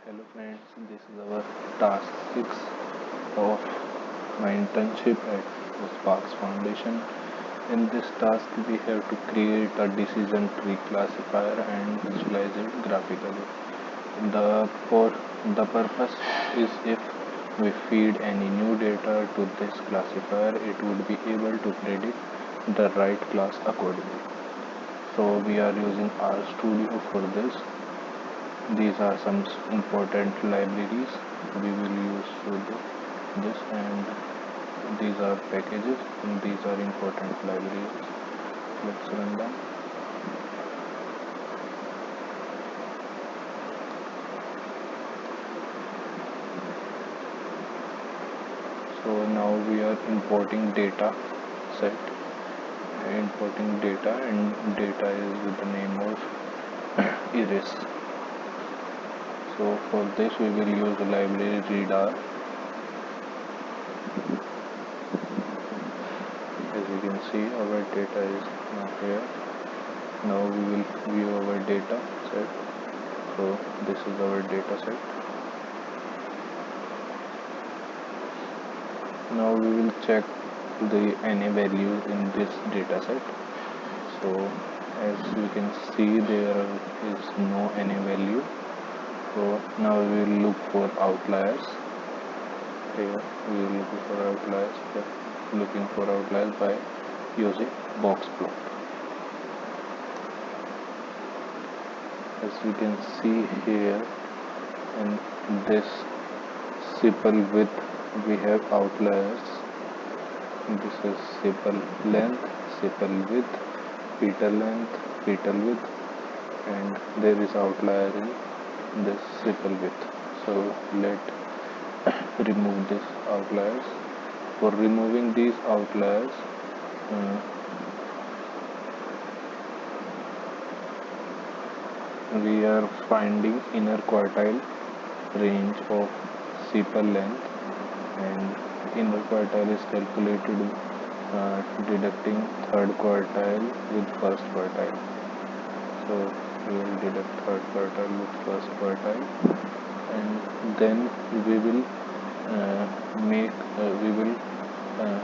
Hello friends, this is our task 6 of my internship at the Sparks Foundation. In this task, we have to create a decision tree classifier and visualize it graphically. For the purpose is if we feed any new data to this classifier, it would be able to predict the right class accordingly. So we are using RStudio for this. These are some important libraries we will use for this, and these are packages and these are important libraries. Let's run them. So now we are importing data set, importing data, and data is with the name of iris. So for this we will use the library readr. As you can see, our data is now here. Now we will view our data set. So this is our data set. Now we will check the NA values in this data set. So as you can see, there is no NA value. So now we will look for outliers. Here we will look for outliers. Looking for outliers by using box plot. As you can see here in this sepal width, we have outliers. This is sepal length, sepal width, petal length, petal width, and there is outlier in this sepal width. So let's remove these outliers. For removing these outliers, we are finding inner quartile range of sepal length, and inner quartile is calculated deducting third quartile with first quartile. So we will deduct third quartile with first quartile, and then we will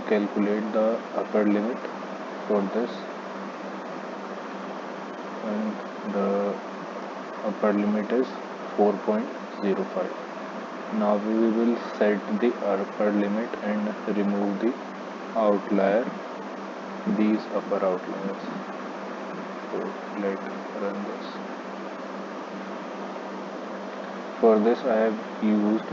calculate the upper limit for this, and the upper limit is 4.05. Now we will set the upper limit and remove the outlier, these upper outliers. So let's run this. For this I have used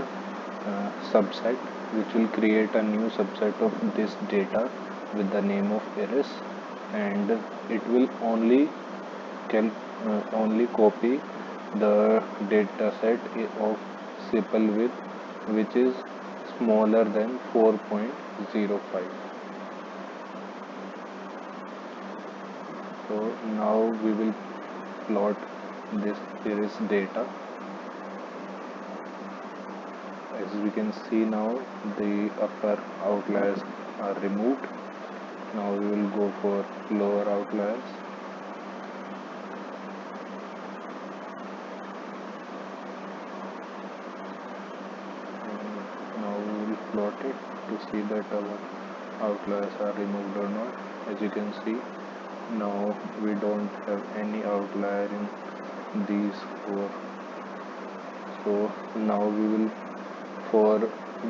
subset, which will create a new subset of this data with the name of iris, and it will only copy the data set of sepal width which is smaller than 4.05. So now we will plot this iris data. As we can see, now the upper outliers are removed. Now we will go for lower outliers. And now we will plot it to see that our outliers are removed or not. As you can see, now we don't have any outlier in these four. So now we will, for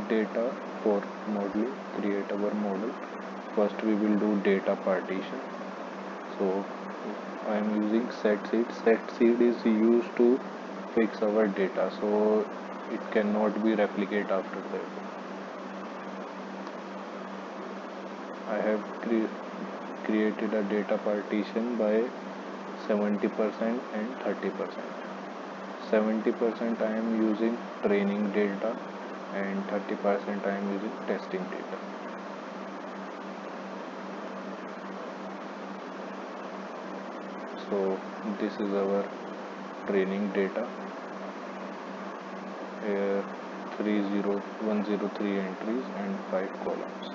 data, for modeling, create our model. First we will do data partition. So I am using setseed. Setseed is used to fix our data, so it cannot be replicated after that. I have created a data partition by 70% and 30%. 70% I am using training data and 30% I am using testing data. So this is our training data. Here 103 entries and 5 columns.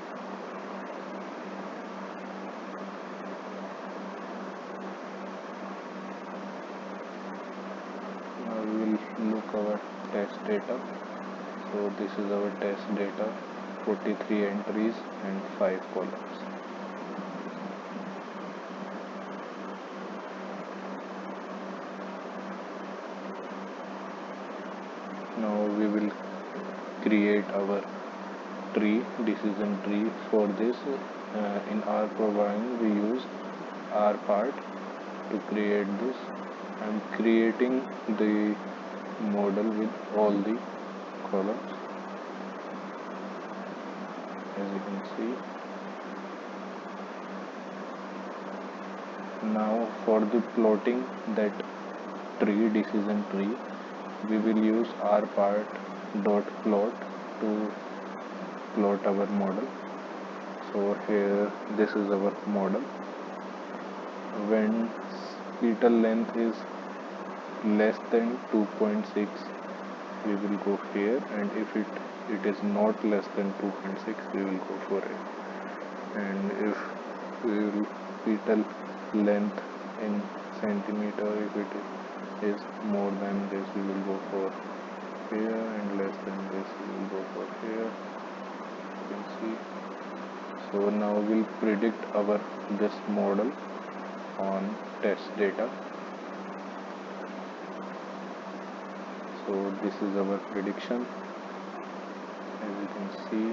Now we will look our test data. So this is our test data, 43 entries and 5 columns. Now we will create our tree, decision tree. For this, in R programming we use R part to create this. I am creating the model with all the columns, as you can see. Now for the plotting that tree, decision tree, we will use R part dot plot to plot our model. So here this is our model. When petal length is less than 2.6, we will go here, and if it is not less than 2.6, we will go for it. And if we will petal length in centimeter, if it is more than this, we will go for here, and less than this, we will go for here. You can see. So now we'll predict our this model on test data. So this is our prediction. As you can see,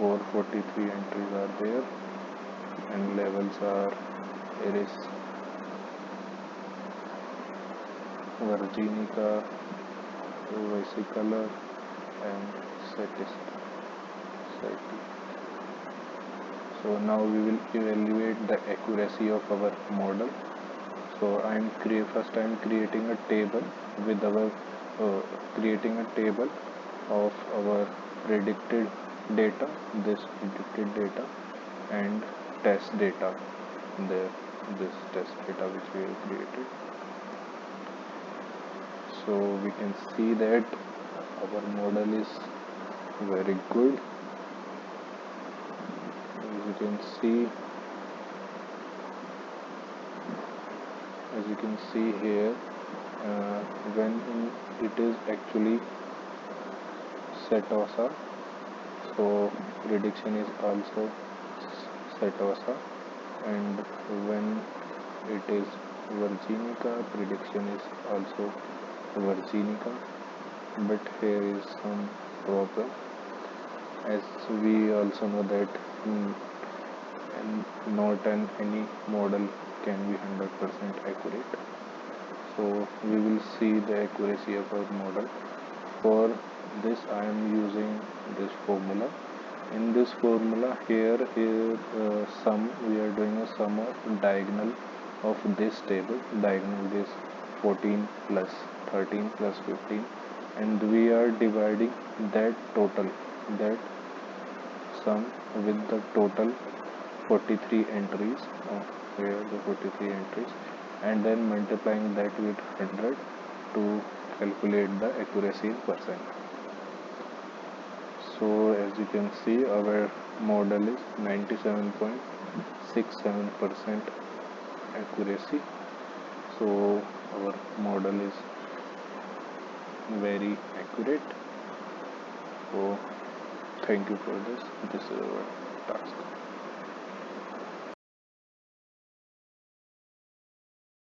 over 43 entries are there, and levels are Eris, Virginica, Vesicolor, and Satis. So now we will evaluate the accuracy of our model. So first I am creating a table with our of our predicted data, this predicted data, and test data there, this test data which we have created. So we can see that our model is very good. As you can see here, when it is actually Setosa, so prediction is also Setosa, and when it is Virginica, prediction is also Virginica. But here is some problem, as we also know that and not any model can be 100% accurate. So we will see the accuracy of our model. For this I am using this formula. In this formula here sum, we are doing a sum of diagonal of this table. Diagonal is 14 plus 13 plus 15, and we are dividing that total, that sum with the total 43 entries, here the 43 entries, and then multiplying that with 100 to calculate the accuracy in percent. So as you can see, our model is 97.67% accuracy. So our model is very accurate. So thank you for this. This is our task.